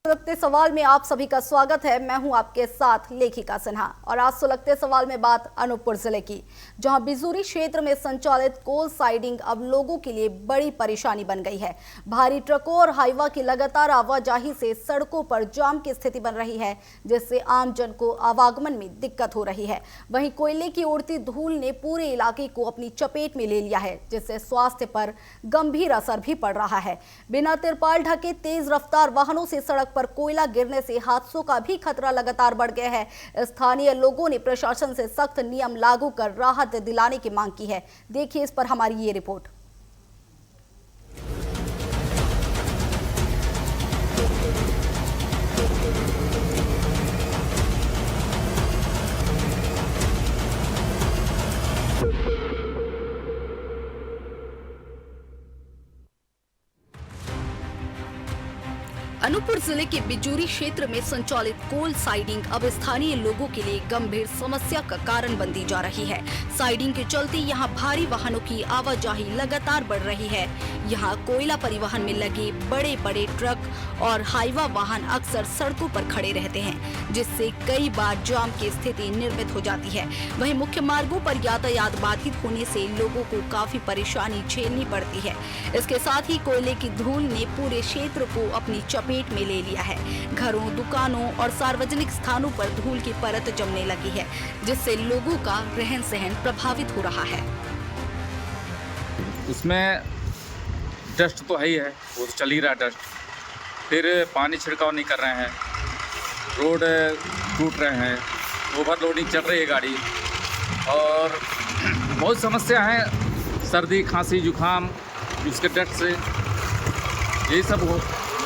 सुलगते सवाल में आप सभी का स्वागत है। मैं हूं आपके साथ लेखिका सिन्हा और आज सुलगते सवाल में बात अनूपपुर जिले की, जहां बिजूरी क्षेत्र में संचालित कोल साइडिंग अब लोगों के लिए बड़ी परेशानी बन गई है। भारी ट्रकों और हाईवा की लगातार आवाजाही से सड़कों पर जाम की स्थिति बन रही है, जिससे आम जन को आवागमन में दिक्कत हो रही है। वहीं कोयले की उड़ती धूल ने पूरे इलाके को अपनी चपेट में ले लिया है, जिससे स्वास्थ्य पर गंभीर असर भी पड़ रहा है। बिना तिरपाल ढके तेज रफ्तार वाहनों से सड़क पर कोयला गिरने से हादसों का भी खतरा लगातार बढ़ गया है। स्थानीय लोगों ने प्रशासन से सख्त नियम लागू कर राहत दिलाने की मांग की है। देखिए इस पर हमारी ये रिपोर्ट। अनूपपुर जिले के बिजूरी क्षेत्र में संचालित कोल साइडिंग अब स्थानीय लोगों के लिए गंभीर समस्या का कारण बनती जा रही है। साइडिंग के चलते यहां भारी वाहनों की आवाजाही लगातार बढ़ रही है। यहां कोयला परिवहन में लगे बड़े बड़े ट्रक और हाईवा वाहन अक्सर सड़कों पर खड़े रहते हैं, जिससे कई बार जाम की स्थिति निर्मित हो जाती है। वहीं मुख्य मार्गों पर यातायात बाधित होने से लोगों को काफी परेशानी झेलनी पड़ती है। इसके साथ ही कोयले की धूल ने पूरे क्षेत्र को अपनी चपेट में ले लिया है। घरों, दुकानों और सार्वजनिक स्थानों पर धूल की परत जमने लगी है, जिससे लोगों का रहन सहन प्रभावित हो रहा है। उसमें डस्ट तो है ही है, वो चल ही रहा है डस्ट। फिर पानी छिड़काव नहीं कर रहे हैं, रोड टूट रहे हैं, ओवरलोडिंग चल रही है गाड़ी और बहुत समस्या है। सर्दी, खांसी, जुकाम उसके डस्ट से यही सब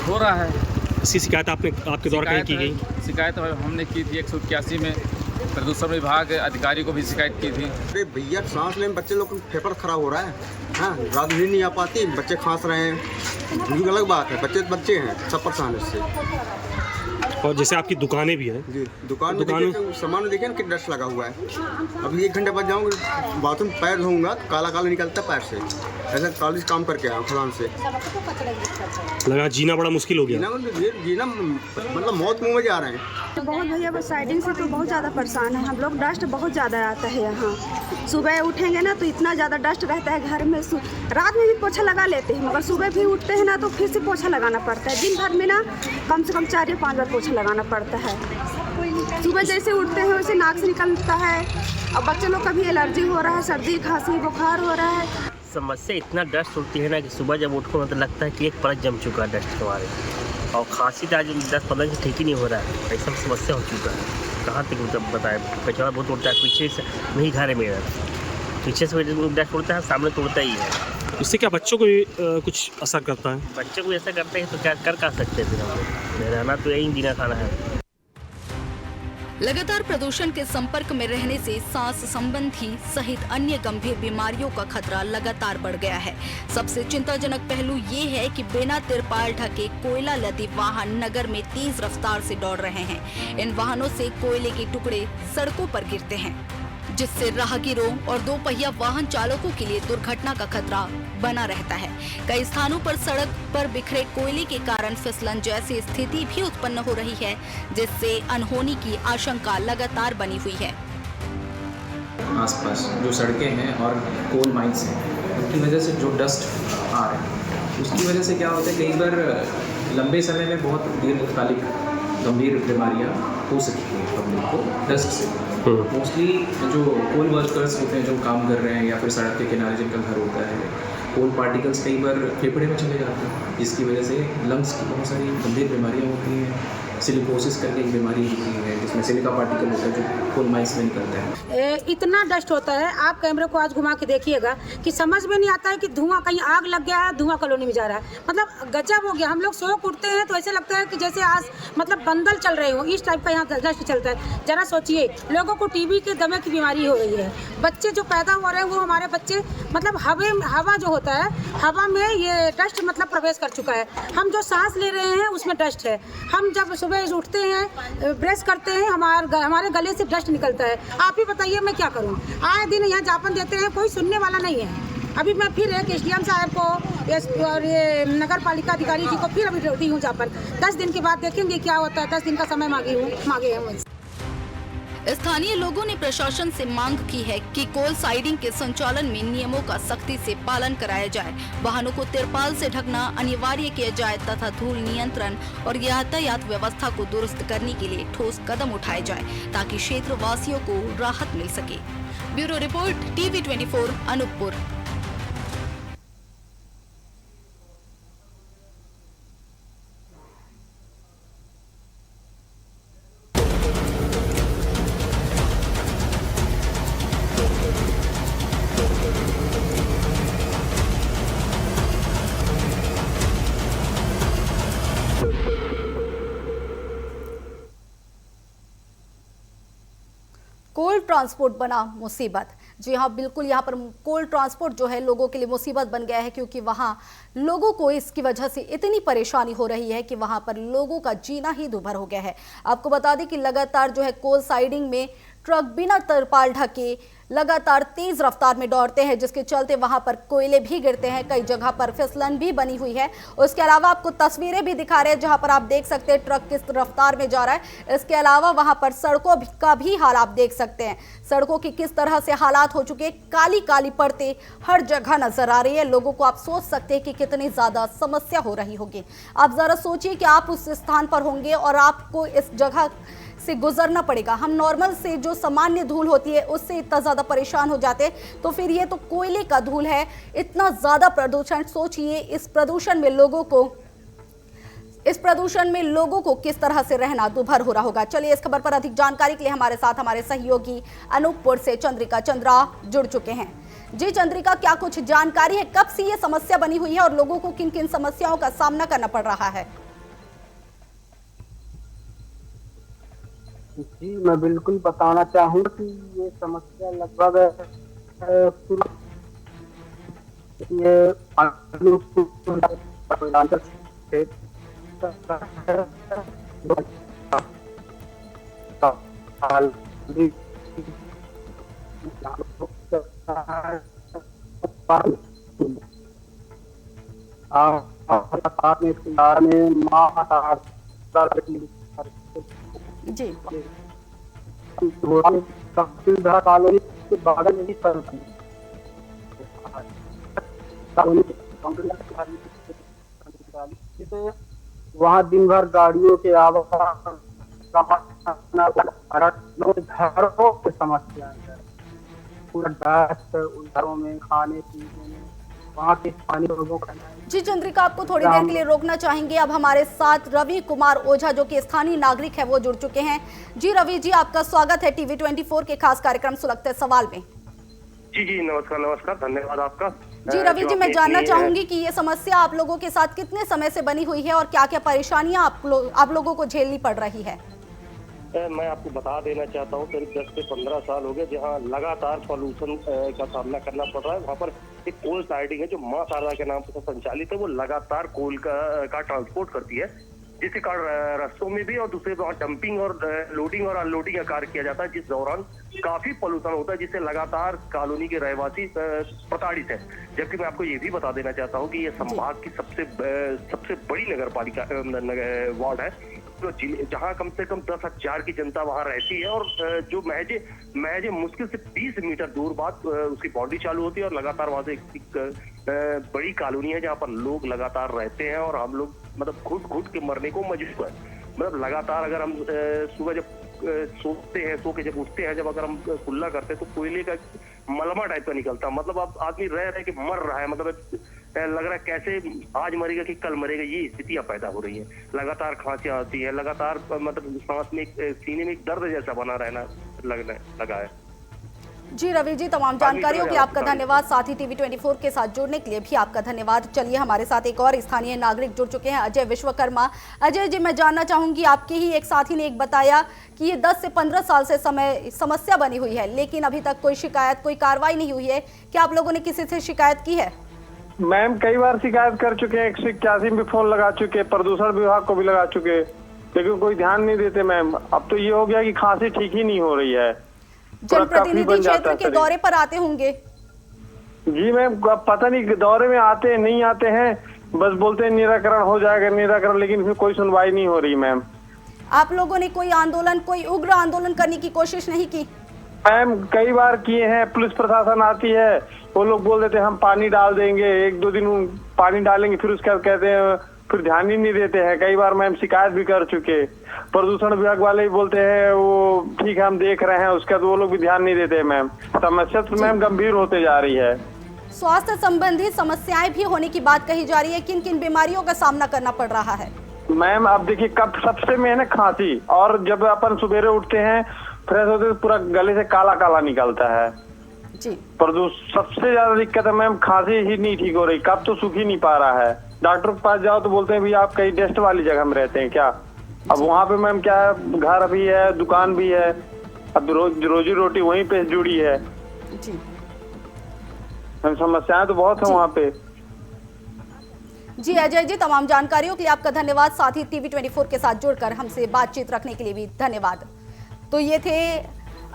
हो रहा है। इसकी शिकायत आपके द्वारा कहीं की गई? शिकायत हमने की थी 181 में, प्रदूषण विभाग अधिकारी को भी शिकायत की थी। अरे भैया, सांस लेने बच्चे लोग फेफड़ा खराब हो रहा है। हाँ, रात भी नहीं आ पाती, बच्चे खांस रहे हैं, बुजुर्ग अलग बात है, बच्चे हैं, सब परेशान है इससे। और जैसे आपकी दुकानें भी हैं जी, दुकान में सामान देखिए ना कि डस्ट लगा हुआ है। अभी 1 घंटे बाद जाऊँगा बाथरूम, पैर धोऊंगा काला काला निकलता पैर से। ऐसा कॉलेज काम करके आया फलान से, लगा जीना बड़ा मुश्किल हो गया। जीना मतलब मौत मुँह में जा रहे हैं। बहुत भैया, बस साइडिंग से तो बहुत ज़्यादा परेशान है हम लोग। डस्ट बहुत ज़्यादा आता है यहाँ। सुबह उठेंगे ना तो इतना ज़्यादा डस्ट रहता है घर में। रात में भी पोछा लगा लेते हैं, मगर सुबह भी उठते हैं ना तो फिर से पोछा लगाना पड़ता है। दिन भर में ना कम से कम 4 या 5 बार पोछा लगाना पड़ता है। सुबह जैसे उठते हैं वैसे नाक से निकलता है। अब बच्चे लोग का भी एलर्जी हो रहा है, सर्दी, खांसी, बुखार हो रहा है। समस्या इतना डस्ट उड़ती है ना कि सुबह जब उठो तो लगता है कि एक परत जम चुका है डस्ट हमारे। और खांसी तो आज 10-15 दिन ठीक ही नहीं हो रहा है, ऐसा समस्या हो चुका है। कहाँ तक मतलब बताए, कचरा बहुत उड़ता है। पीछे से नहीं घर है मेरा, पीछे से डस्ट उड़ता है, सामने तो उड़ता ही है। इससे क्या बच्चों को भी कुछ असर करता है? बच्चों को ऐसा करते हैं तो क्या कर सकते हैं? फिर हम लोग रहना तो यही जीना खाना है। लगातार प्रदूषण के संपर्क में रहने से सांस संबंधी सहित अन्य गंभीर बीमारियों का खतरा लगातार बढ़ गया है। सबसे चिंताजनक पहलू ये है कि बिना तिरपाल ढके कोयला लदे वाहन नगर में तेज रफ्तार से दौड़ रहे हैं। इन वाहनों से कोयले के टुकड़े सड़कों पर गिरते हैं, जिससे राहगीरों और 2 पहिया वाहन चालकों के लिए दुर्घटना का खतरा बना रहता है। कई स्थानों पर सड़क पर बिखरे कोयले के कारण फिसलन जैसी स्थिति भी उत्पन्न हो रही है, जिससे अनहोनी की आशंका लगातार बनी हुई है। आसपास जो सड़कें हैं और कोल माइंस हैं, उनकी वजह से जो डस्ट आ रहा है, उसकी वजह से क्या होता है, कई बार लंबे समय में बहुत दीर्घकालिक गंभीर बीमारियां हो सकती हैं पब्लिक को डस्ट से। मोस्टली जो कोल वर्कर्स होते हैं जो काम कर रहे हैं, या फिर सड़क के किनारे जिनका घर होता है, कोल पार्टिकल्स कई बार फेफड़े में चले जाते हैं, जिसकी वजह से लंग्स की बहुत सारी गंभीर बीमारियां होती हैं। सिलिकोसिस करके एक बीमारी होती है जिसमें सिलिका पार्टिकल होता है जो कोल माइंस में निकलता है। इतना डस्ट होता है, आप कैमरे को आज घुमा के देखिएगा कि समझ में नहीं आता है कि धुआं कहीं आग लग गया है, धुआं कॉलोनी में जा रहा है। मतलब गजब हो गया। हम लोग सो उठते हैं तो ऐसे लगता है कि जैसे आज मतलब बंदल चल रहे हो, इस टाइप का यहाँ डस्ट चलता है। जरा सोचिए, लोगों को टीबी के दमे की बीमारी हो गई है। बच्चे जो पैदा हो रहे हैं वो हमारे बच्चे मतलब हवा जो होता है, हवा में ये डस्ट मतलब प्रवेश कर चुका है। हम जो सांस ले रहे हैं उसमें डस्ट है। हम जब सुबह उठते हैं, ब्रश करते हैं, हमारे गले से डस्ट निकलता है। आप ही बताइए मैं क्या करूं? आए दिन यहाँ जापन देते हैं, कोई सुनने वाला नहीं है। अभी मैं फिर एक SDM साहब को और ये नगर पालिका अधिकारी जी को फिर अभी दी हूँ जहाँ पर 10 दिन के बाद देखेंगे क्या होता है। 10 दिन का समय मांगे हैं मुझसे। स्थानीय लोगों ने प्रशासन से मांग की है कि कोल साइडिंग के संचालन में नियमों का सख्ती से पालन कराया जाए, वाहनों को तिरपाल से ढकना अनिवार्य किया जाए तथा धूल नियंत्रण और यातायात व्यवस्था को दुरुस्त करने के लिए ठोस कदम उठाए जाए ताकि क्षेत्र वासियों को राहत मिल सके। Bureau report TV24 Anuppur. Coal transport बना मुसीबत। जी हाँ, बिल्कुल, यहाँ पर कोल ट्रांसपोर्ट जो है लोगों के लिए मुसीबत बन गया है, क्योंकि वहाँ लोगों को इसकी वजह से इतनी परेशानी हो रही है कि वहाँ पर लोगों का जीना ही दुभर हो गया है। आपको बता दें कि लगातार जो है कोल साइडिंग में ट्रक बिना तरपाल ढके लगातार तेज रफ्तार में दौड़ते हैं, जिसके चलते वहां पर कोयले भी गिरते हैं। कई जगह पर फिसलन भी बनी हुई है। उसके अलावा आपको तस्वीरें भी दिखा रहे हैं जहां पर आप देख सकते हैं ट्रक किस रफ्तार में जा रहा है। इसके अलावा वहां पर सड़कों का भी हाल आप देख सकते हैं, सड़कों की किस तरह से हालात हो चुके हैं। काली काली परतें हर जगह नजर आ रही है। लोगों को आप सोच सकते हैं कि कितनी ज्यादा समस्या हो रही होगी। आप जरा सोचिए कि आप उस स्थान पर होंगे और आपको इस जगह से गुजरना पड़ेगा। हम नॉर्मल से जो सामान्य धूल होती है उससे इतना ज्यादा परेशान हो जाते हैं, तो फिर ये तो कोयले का धूल है। इतना ज्यादा प्रदूषण, सोचिए इस प्रदूषण में लोगों को किस तरह से रहना दुभर हो रहा होगा। चलिए इस खबर पर अधिक जानकारी के लिए हमारे साथ हमारे सहयोगी अनूपपुर से चंद्रिका चंद्रा जुड़ चुके हैं। जी चंद्रिका, क्या कुछ जानकारी है, कब से ये समस्या बनी हुई है और लोगों को किन किन समस्याओं का सामना करना पड़ रहा है? जी, मैं बिल्कुल बताना चाहूँ कि ये समस्या लगभग ये जी कॉलोनी के बगल में ही वहाँ दिन भर गाड़ियों के आवागमन घरों की समस्या है। पूरा डस्ट घरों में, खाने पीने में, वहाँ के स्थानीय लोगों का। जी चंद्रिका, आपको थोड़ी देर के लिए रोकना चाहेंगे। अब हमारे साथ रवि कुमार ओझा जो कि स्थानीय नागरिक है वो जुड़ चुके हैं। जी रवि जी, आपका स्वागत है TV24 के खास कार्यक्रम सुलगते सवाल में। जी नमस्कार, धन्यवाद आपका। जी रवि जी, मैं जानना चाहूंगी कि ये समस्या आप लोगों के साथ कितने समय से बनी हुई है और क्या क्या परेशानियां आप लोगों को झेलनी पड़ रही है? मैं आपको बता देना चाहता हूँ, करीब 10 से 15 साल हो गए जहाँ लगातार पॉल्यूशन का सामना करना पड़ रहा है। वहाँ पर एक कोल साइडिंग है जो माँ शारदा के नाम से संचालित है। वो लगातार कोल का ट्रांसपोर्ट करती है, जिसके कारण रस्तों में भी और दूसरे डंपिंग और लोडिंग और अनलोडिंग का कार्य किया जाता है, जिस दौरान काफी पॉल्यूशन होता है, जिससे लगातार कॉलोनी के रहवासी प्रताड़ित है। जबकि मैं आपको ये भी बता देना चाहता हूँ कि ये संभाग की सबसे बड़ी नगर पालिका वार्ड है, तो जहाँ कम से कम 10,000 की जनता वहाँ रहती है और जो महज मुश्किल से 20 मीटर दूर बाद उसकी बाउंड्री चालू होती है और लगातार वहाँ से एक बड़ी कॉलोनी है जहाँ पर लोग लगातार रहते हैं और हम लोग मतलब घुट के मरने को मजबूर है। मतलब लगातार अगर हम सुबह जब सोते हैं, सो के जब उठते हैं, जब अगर हम कुल्ला करते हैं तो कोयले का मलमा टाइप का निकलता, मतलब अब आदमी रह के मर रहा है, मतलब लग रहा है कैसे आज मरेगा कि कल मरेगा, ये स्थितियां पैदा हो रही है। लगातार खांसियां आती है, लगातार मतलब सांस में सीने में एक दर्द जैसा बना रहना लगा है। जी रवि जी, तमाम जानकारियों के आपका धन्यवाद। साथ ही TV24 के साथ जुड़ने के लिए भी आपका धन्यवाद। चलिए हमारे साथ एक और स्थानीय नागरिक जुड़ चुके हैं, अजय विश्वकर्मा। अजय जी, मैं जानना चाहूंगी, आपके ही एक साथी ने एक बताया कि ये 10 से 15 साल से समस्या बनी हुई है, लेकिन अभी तक कोई शिकायत, कोई कार्रवाई नहीं हुई है। क्या आप लोगों ने किसी से शिकायत की है? मैम, कई बार शिकायत कर चुके हैं, 181 में फोन लगा चुके, प्रदूषण विभाग को भी लगा चुके, लेकिन कोई ध्यान नहीं देते मैम। अब तो ये हो गया कि खांसी ठीक ही नहीं हो रही है। जनप्रतिनिधि क्षेत्र के दौरे पर आते होंगे? जी मैम, अब पता नहीं दौरे में आते हैं नहीं आते हैं, बस बोलते हैं निराकरण हो जाएगा निराकरण, लेकिन फिर कोई सुनवाई नहीं हो रही मैम। आप लोगों ने कोई आंदोलन, कोई उग्र आंदोलन करने की कोशिश नहीं की? मैम कई बार किए हैं, पुलिस प्रशासन आती है, वो लोग बोल देते हैं हम पानी डाल देंगे, 1-2 दिन पानी डालेंगे, फिर उसके बाद कहते हैं, फिर ध्यान ही नहीं देते हैं। कई बार मैम शिकायत भी कर चुके, प्रदूषण विभाग वाले भी बोलते हैं वो ठीक है हम देख रहे हैं, उसके बाद वो लोग भी ध्यान नहीं देते मैम। समस्या तो मैम गंभीर होते जा रही है। स्वास्थ्य संबंधी समस्याएं भी होने की बात कही जा रही है, किन किन बीमारियों का सामना करना पड़ रहा है? मैम अब देखिए, कब सबसे मेन है खांसी, और जब अपन सुबेरे उठते हैं फ्रेश होते हैं पूरा गले से काला काला निकलता है जी। सबसे ज्यादा दिक्कत है मैम, खांसी ही नहीं ठीक हो रही, कब तो सूख ही नहीं पा रहा है। डॉक्टर के पास जाओ तो बोलते हैं भैया आप कहीं डस्ट वाली जगह में रहते हैं क्या? अब वहाँ पे मैम क्या है, घर भी है, दुकान भी है, अब रोजी रोटी वहीं पे जुड़ी है जी। समस्याएं तो बहुत है वहाँ पे। जी अजय जी, तमाम जानकारियों के लिए आपका धन्यवाद, साथ ही टीवी 24 के साथ जुड़कर हमसे बातचीत रखने के लिए भी धन्यवाद। तो ये थे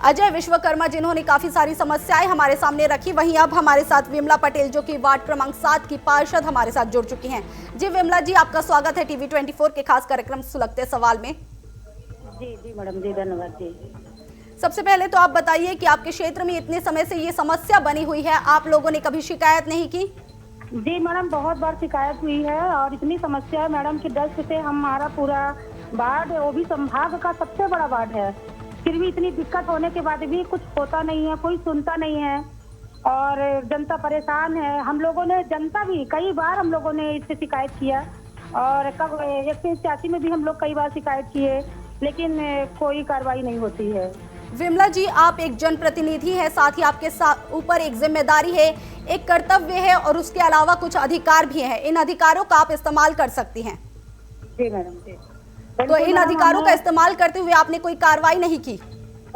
अजय विश्वकर्मा, जिन्होंने काफी सारी समस्याएं हमारे सामने रखी। वहीं अब हमारे साथ विमला पटेल, जो कि वार्ड क्रमांक 7 की पार्षद, हमारे साथ जुड़ चुकी हैं। जी विमला जी, आपका स्वागत है टीवी 24 के खास कार्यक्रम सुलगते सवाल में। जी मैडम जी, धन्यवाद जी। सबसे पहले तो आप बताइए कि आपके क्षेत्र में इतने समय से ये समस्या बनी हुई है, आप लोगों ने कभी शिकायत नहीं की? जी मैडम, बहुत बार शिकायत हुई है, और इतनी समस्या है मैडम कि डस्ट से हमारा पूरा वार्ड, वो भी संभाग का सबसे बड़ा वार्ड है, फिर भी इतनी दिक्कत होने के बाद भी कुछ होता नहीं है, कोई सुनता नहीं है, और जनता परेशान है। हम लोगों ने, जनता भी कई बार हम लोगों ने इससे शिकायत किया, और कब 186 में भी हम लोग कई बार शिकायत किए, लेकिन कोई कार्रवाई नहीं होती है। विमला जी, आप एक जनप्रतिनिधि हैं, साथ ही आपके ऊपर एक जिम्मेदारी है, एक कर्तव्य है, और उसके अलावा कुछ अधिकार भी हैं। इन अधिकारों का आप इस्तेमाल कर सकती हैं। जी मैडम जी। तो इन अधिकारों का इस्तेमाल करते हुए आपने कोई कार्रवाई नहीं की?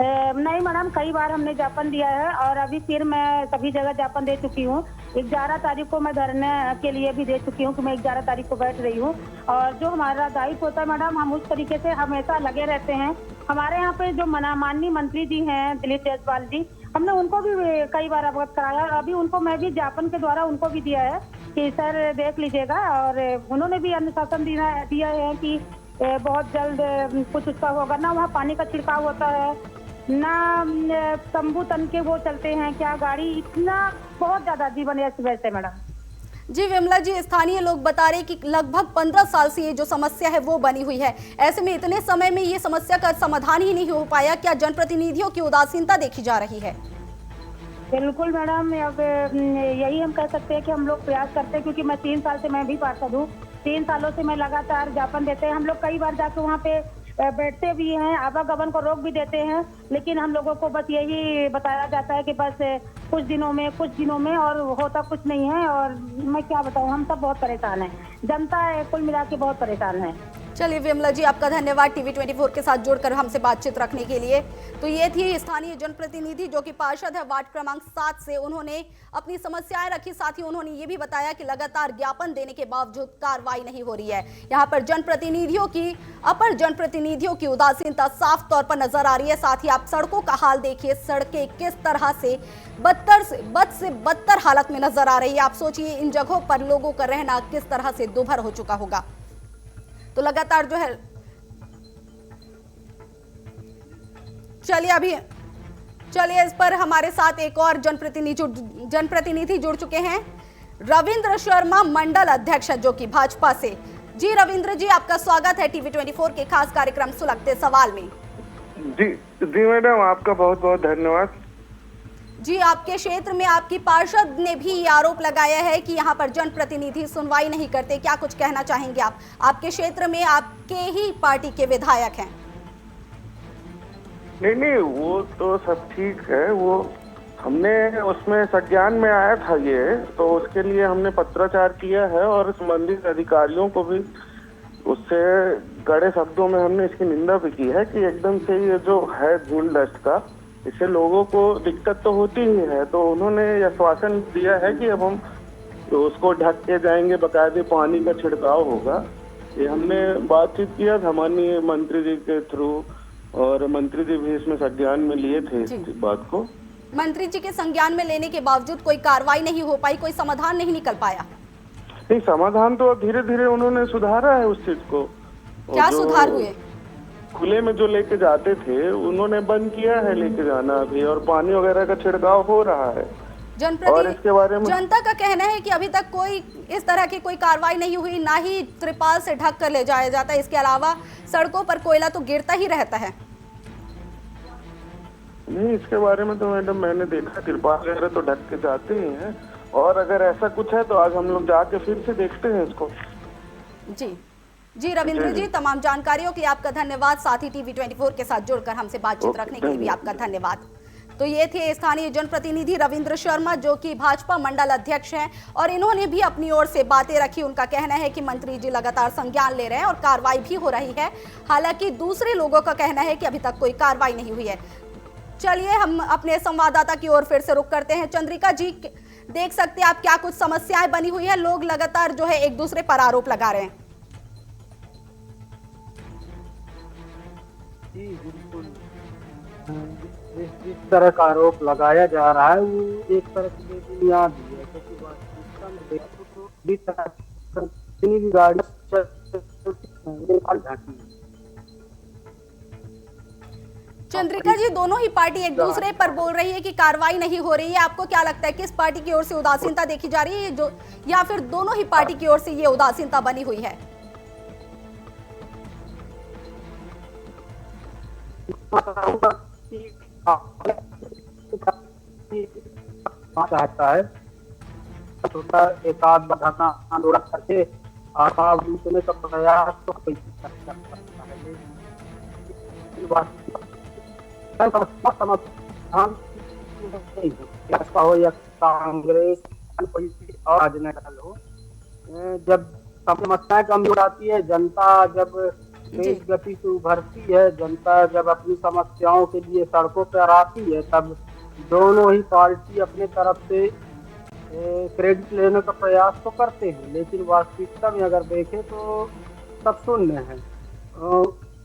नहीं मैडम, कई बार हमने ज्ञापन दिया है, और अभी फिर मैं सभी जगह ज्ञापन दे चुकी हूँ। 11 तारीख को मैं धरने के लिए भी दे चुकी हूँ कि मैं 11 तारीख को बैठ रही हूँ, और जो हमारा दायित्व होता है मैडम, हम उस तरीके से हमेशा लगे रहते हैं। हमारे यहाँ पे जो माननीय मंत्री जी हैं दिलीप जायसवाल जी, हमने उनको भी कई बार अवगत कराया, अभी उनको मैं भी ज्ञापन के द्वारा उनको भी दिया है कि सर देख लीजिएगा, और उन्होंने भी अनुशासन दिया है कि बहुत जल्द कुछ उसका होगा। ना वहाँ पानी का छिड़काव होता है, ना तंबू तन के वो चलते हैं क्या गाड़ी, इतना बहुत ज्यादा जीवन अस्त व्यस्त है मैडम। जी विमला जी, स्थानीय लोग बता रहे कि लगभग 15 साल से ये जो समस्या है वो बनी हुई है, ऐसे में इतने समय में ये समस्या का समाधान ही नहीं हो पाया, क्या जनप्रतिनिधियों की उदासीनता देखी जा रही है? बिल्कुल मैडम, अब यही हम कह सकते हैं कि हम लोग प्रयास करते हैं, क्योंकि मैं 3 साल से मैं भी पार्षद हूँ, 3 सालों से मैं लगातार ज्ञापन देते हैं। हम लोग कई बार जाकर वहाँ पे बैठते भी हैं, आवागमन को रोक भी देते हैं, लेकिन हम लोगों को बस यही बताया जाता है कि बस कुछ दिनों में, और होता कुछ नहीं है। और मैं क्या बताऊं, हम सब बहुत परेशान हैं, जनता कुल मिला के बहुत परेशान है। चलिए विमला जी, आपका धन्यवाद टीवी 24 के साथ जुड़कर हमसे बातचीत रखने के लिए। तो ये थी स्थानीय जनप्रतिनिधि जो कि पार्षद है वार्ड क्रमांक 7 से, उन्होंने अपनी समस्याएं रखी, साथ ही उन्होंने ये भी बताया कि लगातार ज्ञापन देने के बावजूद कार्रवाई नहीं हो रही है। यहाँ पर अपर जनप्रतिनिधियों की उदासीनता साफ तौर पर नजर आ रही है। साथ ही आप सड़कों का हाल देखिए, सड़कें किस तरह से बद से बदतर हालत में नजर आ रही है। आप सोचिए इन जगहों पर लोगों का रहना किस तरह से दुभर हो चुका होगा। तो लगातार जो है, चलिए इस पर हमारे साथ एक और जनप्रतिनिधि जुड़ चुके हैं, रविंद्र शर्मा, मंडल अध्यक्ष जो कि भाजपा से। जी रविंद्र जी, आपका स्वागत है टीवी 24 के खास कार्यक्रम सुलगते सवाल में। जी मैडम, आपका बहुत बहुत धन्यवाद। जी, आपके क्षेत्र में आपकी पार्षद ने भी ये आरोप लगाया है कि यहाँ पर जनप्रतिनिधि सुनवाई नहीं करते, क्या कुछ कहना चाहेंगे आप? आपके क्षेत्र में आपके ही पार्टी के विधायक हैं। नहीं, वो तो सब ठीक है, वो हमने उसमें संज्ञान में आया था ये, तो उसके लिए हमने पत्राचार किया है, और संबंधित अधिकारियों को भी उससे कड़े शब्दों में हमने इसकी निंदा भी की है कि एकदम से ये जो है धूल डस्ट का, इससे लोगों को दिक्कत तो होती ही है। तो उन्होंने आश्वासन दिया है कि अब हम तो उसको ढक के जाएंगे, बाकायदे पानी का छिड़काव होगा। ये हमने बातचीत किया था माननीय मंत्री जी के थ्रू, और मंत्री जी भी इसमें संज्ञान में लिए थे इस बात को। मंत्री जी के संज्ञान में लेने के बावजूद कोई कार्रवाई नहीं हो पाई, कोई समाधान नहीं निकल पाया? नहीं, समाधान तो धीरे धीरे उन्होंने सुधारा है उस चीज को। क्या सुधार हुए? खुले में जो लेके जाते थे उन्होंने बंद किया है लेके जाना अभी, और पानी वगैरह का छिड़काव हो रहा है। और इसके बारे में जनता का कहना है कि अभी तक कोई इस तरह की कोई कार्रवाई नहीं हुई, ना ही त्रिपाल से ढक कर ले जाया जाता है। इसके अलावा सड़कों पर कोयला तो गिरता ही रहता है। नहीं, इसके बारे में तो मैडम मैंने देखा, तिरपाल वगैरह तो ढक के जाते ही हैं, और अगर ऐसा कुछ है तो आज हम लोग जाके फिर से देखते हैं इसको। जी रविंद्र जी, तमाम जानकारियों के लिए आपका धन्यवाद। साथ ही टीवी 24 के साथ जुड़कर हमसे बातचीत रखने के लिए भी आपका धन्यवाद। तो ये थे स्थानीय जनप्रतिनिधि रविंद्र शर्मा, जो कि भाजपा मंडल अध्यक्ष हैं, और इन्होंने भी अपनी ओर से बातें रखी। उनका कहना है कि मंत्री जी लगातार संज्ञान ले रहे हैं और कार्रवाई भी हो रही है। हालांकि दूसरे लोगों का कहना है कि अभी तक कोई कार्रवाई नहीं हुई है। चलिए हम अपने संवाददाता की ओर फिर से रुख करते हैं। चंद्रिका जी, देख सकते हैं आप क्या कुछ समस्याएं बनी हुई है? लोग लगातार जो है एक दूसरे पर आरोप लगा रहे हैं। जी बिल्कुल, जिस तरह का आरोप लगाया जा रहा है वो एक तरह की बेबुनियाद ही है, क्योंकि वास्तविकता में देखो तो जिस तरह कितनी भी गाड़ी चंद्रिका जी, दोनों ही पार्टी एक दूसरे पर बोल रही है कि कार्रवाई नहीं हो रही है। आपको क्या लगता है किस पार्टी की ओर से उदासीनता देखी जा रही है, जो या फिर दोनों ही पार्टी की ओर से ये उदासीनता बनी हुई है? चाहता है छोटा एक आध बढ़ाना आंदोलन करके आसाम लूटने का प्रयास तो कोई कर सकता है, समाधान भाजपा हो या कांग्रेस कोई और राजनीतिक हो, जब समस्याएं गंभीर आती है, जनता जब तेज गति से उभरती है, जनता जब अपनी समस्याओं के लिए सड़कों पर आती है, तब दोनों ही पार्टी अपने तरफ से क्रेडिट लेने का प्रयास तो करते हैं, लेकिन वास्तविकता में अगर देखें तो सब शून्य है।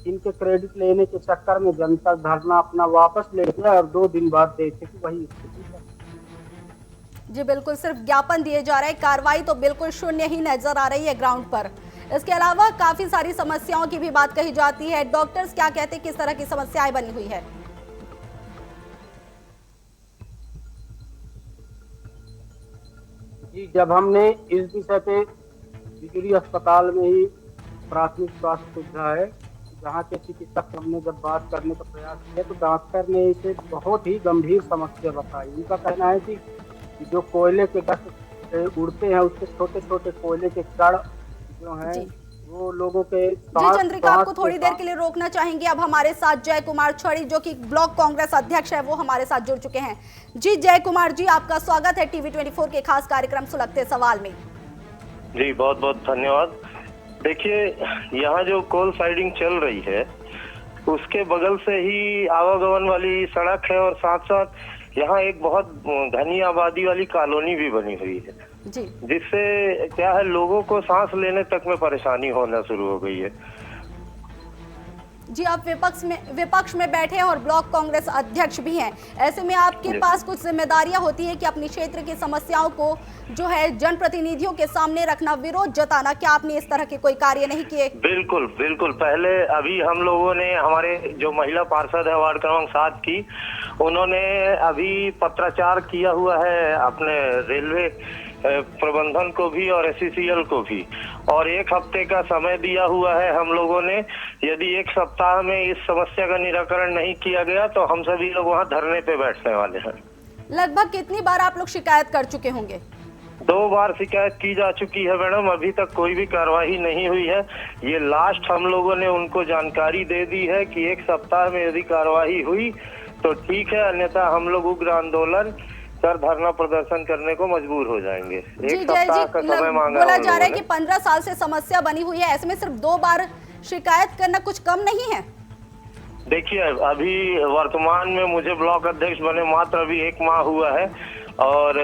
इनके क्रेडिट लेने के चक्कर में जनता धरना अपना वापस ले गया और 2 दिन बाद देखे कि वही स्थिति है। जी बिल्कुल, सिर्फ ज्ञापन दिए जा रहे हैं, कार्रवाई तो बिल्कुल शून्य ही नजर आ रही है ग्राउंड पर। इसके अलावा काफी सारी समस्याओं की भी बात कही जाती है। डॉक्टर्स क्या कहते हैं, किस तरह की समस्याएं बनी हुई है? जी, जब हमने इस विषय पे बिजली अस्पताल में ही प्राथमिक स्वास्थ्य सुविधा है, जहाँ के चिकित्सक हमने जब बात करने का प्रयास किया तो डॉक्टर ने इसे बहुत ही गंभीर समस्या बताई। उनका कहना है कि जो कोयले के डस्ट उड़ते हैं, उसके छोटे छोटे कोयले के कण जो हैं वो लोगों के जी चंद्रिका, आपको थोड़ी देर के लिए रोकना चाहेंगे। अब हमारे साथ जय कुमार छड़ी, जो कि ब्लॉक कांग्रेस अध्यक्ष है, वो हमारे साथ जुड़ चुके हैं। जी जय कुमार जी, आपका स्वागत है टीवी 24 के खास कार्यक्रम सुलगते सवाल में। जी बहुत बहुत धन्यवाद। देखिए, यहाँ जो कोल साइडिंग चल रही है उसके बगल से ही आवागमन वाली सड़क है, और साथ साथ यहाँ एक बहुत घनी आबादी वाली कॉलोनी भी बनी हुई है, जिससे क्या है, लोगों को सांस लेने तक में परेशानी होना शुरू हो गई है। जी, आप विपक्ष में बैठे हैं और ब्लॉक कांग्रेस अध्यक्ष भी हैं। ऐसे में आपके पास कुछ जिम्मेदारियां होती है कि अपनी क्षेत्र की समस्याओं को जो है जनप्रतिनिधियों के सामने रखना, विरोध जताना। क्या आपने इस तरह के कोई कार्य नहीं किए? बिल्कुल बिल्कुल। पहले अभी हम लोगों ने, हमारे जो महिला पार्षद है वार्ड क्रमांक 7 की, उन्होंने अभी पत्राचार किया हुआ है अपने रेलवे प्रबंधन को भी और SCCL को भी, और 1 हफ्ते का समय दिया हुआ है हम लोगों ने। यदि 1 सप्ताह में इस समस्या का निराकरण नहीं किया गया तो हम सभी लोग वहाँ धरने पे बैठने वाले हैं। लगभग कितनी बार आप लोग शिकायत कर चुके होंगे? 2 बार शिकायत की जा चुकी है मैडम, अभी तक कोई भी कार्रवाई नहीं हुई है। ये लास्ट हम लोगों ने उनको जानकारी दे दी है कि 1 सप्ताह में यदि कार्रवाई हुई तो ठीक है, अन्यथा हम लोग उग्र आंदोलन कर धरना प्रदर्शन करने को मजबूर हो जाएंगे। 1 सप्ताह का समय मांगा बोला जा रहा है कि 15 साल से समस्या बनी हुई है, ऐसे में सिर्फ 2 बार शिकायत करना कुछ कम नहीं है? देखिए, अभी वर्तमान में मुझे ब्लॉक अध्यक्ष बने मात्र अभी 1 माह हुआ है, और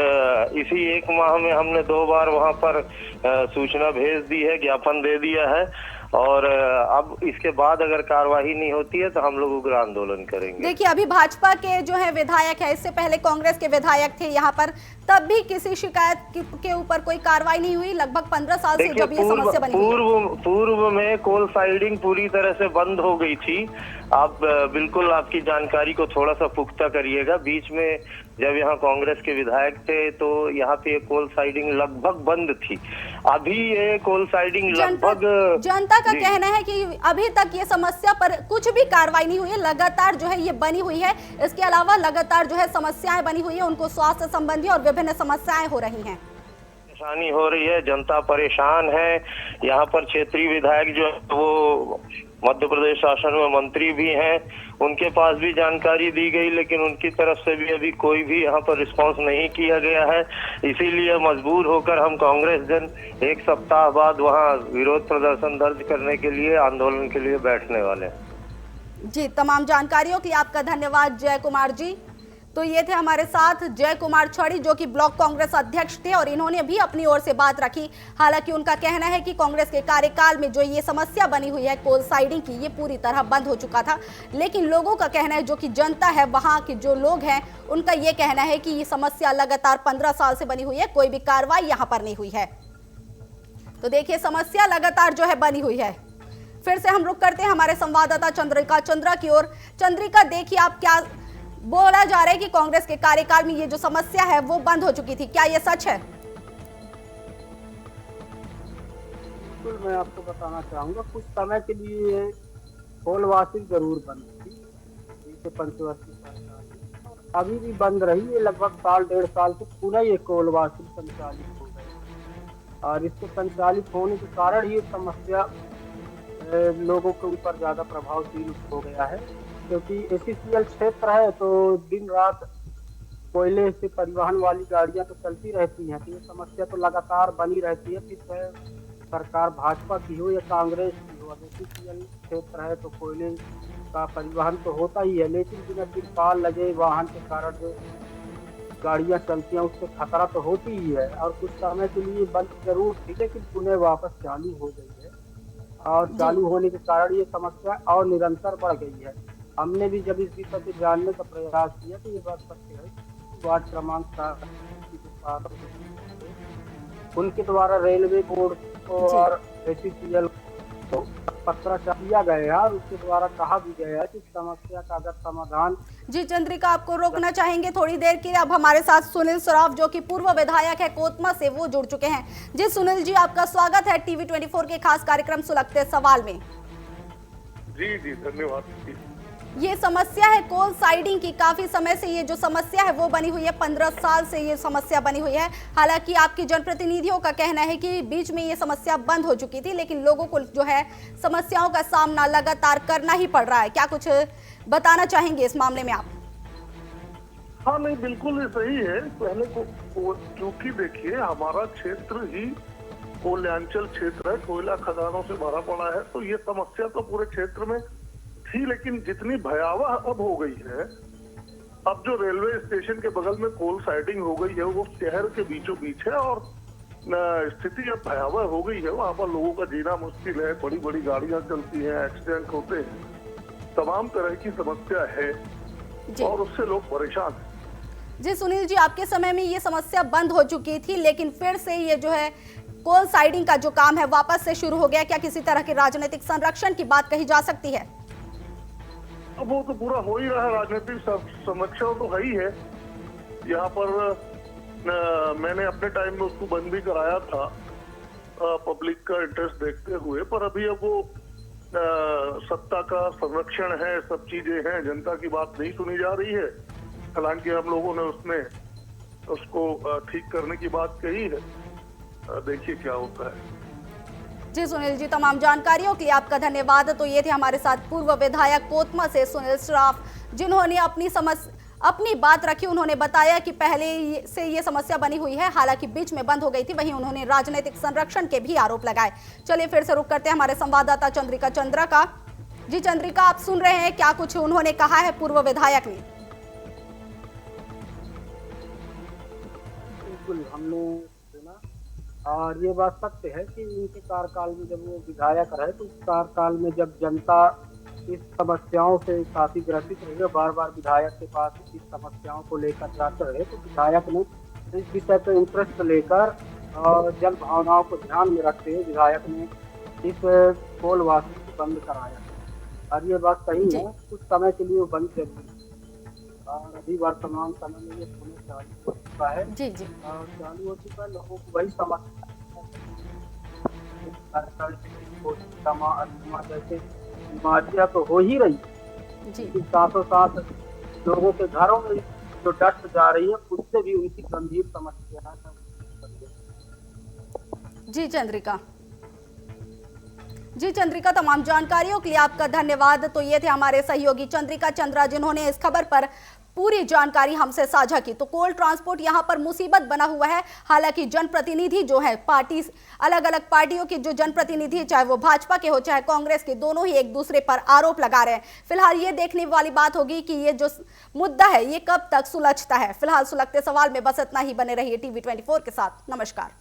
इसी 1 माह में हमने 2 बार वहां पर सूचना भेज दी है, ज्ञापन दे दिया है, और अब इसके बाद अगर कार्रवाई नहीं होती है तो हम लोग उग्र आंदोलन करेंगे। देखिए, अभी भाजपा के जो है विधायक है, इससे पहले कांग्रेस के विधायक थे यहाँ पर, तब भी किसी शिकायत के ऊपर कोई कार्रवाई नहीं हुई। लगभग 15 साल से जब ये समस्या बनी पूर्व में कोल साइडिंग पूरी तरह से बंद हो गई थी। आप बिल्कुल आपकी जानकारी को थोड़ा सा पुख्ता करिएगा। बीच में जब यहाँ कांग्रेस के विधायक थे तो यहाँ पे कोल साइडिंग लगभग बंद थी। अभी ये कोल साइडिंग लगभग जनता का कहना है कि अभी तक ये समस्या पर कुछ भी कार्रवाई नहीं हुई है, लगातार जो है ये बनी हुई है। इसके अलावा लगातार जो है समस्याएं बनी हुई है, उनको स्वास्थ्य संबंधी और विभिन्न समस्याएं हो रही हैं, परेशानी हो रही है, जनता परेशान है। यहाँ पर क्षेत्रीय विधायक जो है वो मध्य प्रदेश शासन में मंत्री भी हैं, उनके पास भी जानकारी दी गई, लेकिन उनकी तरफ से भी अभी कोई भी यहाँ पर रिस्पांस नहीं किया गया है। इसीलिए मजबूर होकर हम कांग्रेस जन 1 सप्ताह बाद वहाँ विरोध प्रदर्शन दर्ज करने के लिए, आंदोलन के लिए बैठने वाले हैं। जी, तमाम जानकारियों के लिए आपका धन्यवाद जय कुमार जी। तो ये थे हमारे साथ जय कुमार छड़ी, जो कि ब्लॉक कांग्रेस अध्यक्ष थे, और इन्होंने भी अपनी ओर से बात रखी। हालांकि उनका कहना है कि कांग्रेस के कार्यकाल में जो ये समस्या बनी हुई है कोल साइडिंग की, ये पूरी तरह बंद हो चुका था। लेकिन लोगों का कहना है, जो कि जनता है, वहां के जो लोग हैं, उनका ये कहना है कि ये समस्या लगातार 15 साल से बनी हुई है, कोई भी कार्रवाई यहाँ पर नहीं हुई है। तो देखिए, समस्या लगातार जो है बनी हुई है। फिर से हम रुक करते हैं हमारे संवाददाता चंद्रिका की ओर। चंद्रिका, देखिए, आप क्या बोला जा रहा है कि कांग्रेस के कार्यकाल में ये जो समस्या है वो बंद हो चुकी थी, क्या ये सच है? बिल्कुल, मैं आपको बताना चाहूंगा, कुछ समय के लिए कोलवासी जरूर बंद थी, जैसे पंचवर्षीय सरकार अभी भी बंद रही है। लगभग 1.5 साल से पुनः ये कोलवासी संचालित हो गए, और इसके संचालित होने के कारण ही समस्या लोगों के ऊपर ज्यादा प्रभावशील हो गया है। क्योंकि एसीसीएल क्षेत्र है तो दिन रात कोयले से परिवहन वाली गाड़ियां तो चलती रहती हैं, तो ये समस्या तो लगातार बनी रहती है। फिर सरकार भाजपा की हो या कांग्रेस की हो, एसीसीएल क्षेत्र है तो कोयले का परिवहन तो होता ही है, लेकिन बिना तिरपाल लगे वाहन के कारण जो गाड़ियां चलती हैं उससे खतरा तो होती ही है। और कुछ समय के लिए बंद जरूर थी, लेकिन पुनः वापस चालू हो गई है, और चालू होने के कारण ये समस्या और निरंतर बढ़ गई है। हमने भी जब इस विषय को जानने का प्रयास किया तो ये बात सत्य है, वार्ड क्रमांक 7 उनके द्वारा रेलवे बोर्ड को और एसीसीएल को पत्र किया गया है, और उसके द्वारा कहा भी गया है कि समस्या का अगर समाधान। जी चंद्रिका, आपको रोकना चाहेंगे थोड़ी देर के लिए। अब हमारे साथ सुनील सराफ, जो कि पूर्व विधायक है कोतमा से, वो जुड़ चुके हैं। जी सुनील जी, आपका स्वागत है टीवी 24 के खास कार्यक्रम सुलगते सवाल में। जी धन्यवाद। ये समस्या है कोल साइडिंग की, काफी समय से ये जो समस्या है वो बनी हुई है, 15 साल से ये समस्या बनी हुई है। हालांकि आपकी जनप्रतिनिधियों का कहना है कि बीच में ये समस्या बंद हो चुकी थी, लेकिन लोगों को जो है समस्याओं का सामना लगातार करना ही पड़ रहा है। क्या कुछ बताना चाहेंगे इस मामले में आप? हाँ नहीं, बिल्कुल सही है। पहले को क्योंकि देखिए, हमारा क्षेत्र ही कोयलांचल क्षेत्र है, कोयला खदानों से भरा पड़ा है, तो ये समस्या तो पूरे क्षेत्र में थी, लेकिन जितनी भयावह अब हो गई है, अब जो रेलवे स्टेशन के बगल में कोल साइडिंग हो गई है वो शहर के बीचों बीच है, और स्थिति अब भयावह हो गई है। वहाँ पर लोगों का जीना मुश्किल है, बड़ी बड़ी गाड़ियां चलती हैं, एक्सीडेंट होते हैं, तमाम तरह की समस्या है और उससे लोग परेशान हैं। जी सुनील जी, आपके समय में ये समस्या बंद हो चुकी थी, लेकिन फिर से ये जो है कोल साइडिंग का जो काम है वापस से शुरू हो गया। क्या किसी तरह के राजनीतिक संरक्षण की बात कही जा सकती है? अब वो तो पूरा हो ही रहा है, राजनीतिक संरक्षण तो है ही है। यहाँ पर मैंने अपने टाइम में उसको बंद भी कराया था पब्लिक का इंटरेस्ट देखते हुए, पर अभी अब वो सत्ता का संरक्षण है, सब चीजें हैं, जनता की बात नहीं सुनी जा रही है। हालांकि हम लोगों ने उसमें उसको ठीक करने की बात कही है, देखिए क्या होता है। जी सुनील जी, तमाम जानकारियों के लिए आपका धन्यवाद। तो ये थे हमारे साथ पूर्व विधायक कोतमा से सुनील सराफ, जिन्होंने अपनी बात रखी। उन्होंने बताया कि पहले से ये समस्या बनी हुई है, हालांकि बीच में बंद हो गई थी। वहीं उन्होंने राजनीतिक संरक्षण के भी आरोप लगाए। चलिए फिर से रुक करते हैं हमारे संवाददाता चंद्रिका का। जी चंद्रिका, आप सुन रहे हैं, क्या कुछ उन्होंने कहा है पूर्व विधायक ने? बिल्कुल, हमने सुना और ये बात सत्य है कि उनके कार्यकाल में जब वो विधायक रहे तो उस कार्यकाल में जब जनता इस समस्याओं से काफी ग्रसित रही, बार बार विधायक के पास इस समस्याओं को लेकर जाते रहे, तो विधायक ने इस विषय पर इंटरेस्ट लेकर और जन भावनाओं को ध्यान में रखते हुए विधायक ने इस कोल वाशिंग को बंद कराया। और ये बात सही है, कुछ समय के लिए वो बंद कर दी और अभी वर्तमान समय में ये पुनः चालू हो चुका है। जी जी। और चालू हो चुका है, लोगों को वही समस्या जैसे बीमारियां तो हो ही रही, लेकिन साथों साथ लोगों के घरों में जो डस्ट जा रही है उससे भी उनकी गंभीर समस्या है। जी चंद्रिका, तमाम जानकारियों के लिए आपका धन्यवाद। तो ये थे हमारे सहयोगी चंद्रिका चंद्रा, जिन्होंने इस खबर पर पूरी जानकारी हमसे साझा की। तो कोल ट्रांसपोर्ट यहाँ पर मुसीबत बना हुआ है। हालांकि जनप्रतिनिधि जो है, पार्टी अलग अलग पार्टियों के जो जनप्रतिनिधि, चाहे वो भाजपा के हो चाहे कांग्रेस के, दोनों ही एक दूसरे पर आरोप लगा रहे हैं। फिलहाल ये देखने वाली बात होगी कि ये जो मुद्दा है ये कब तक सुलझता है। फिलहाल सुलगते सवाल में बस इतना ही। बने रहिए TV24 के साथ। नमस्कार।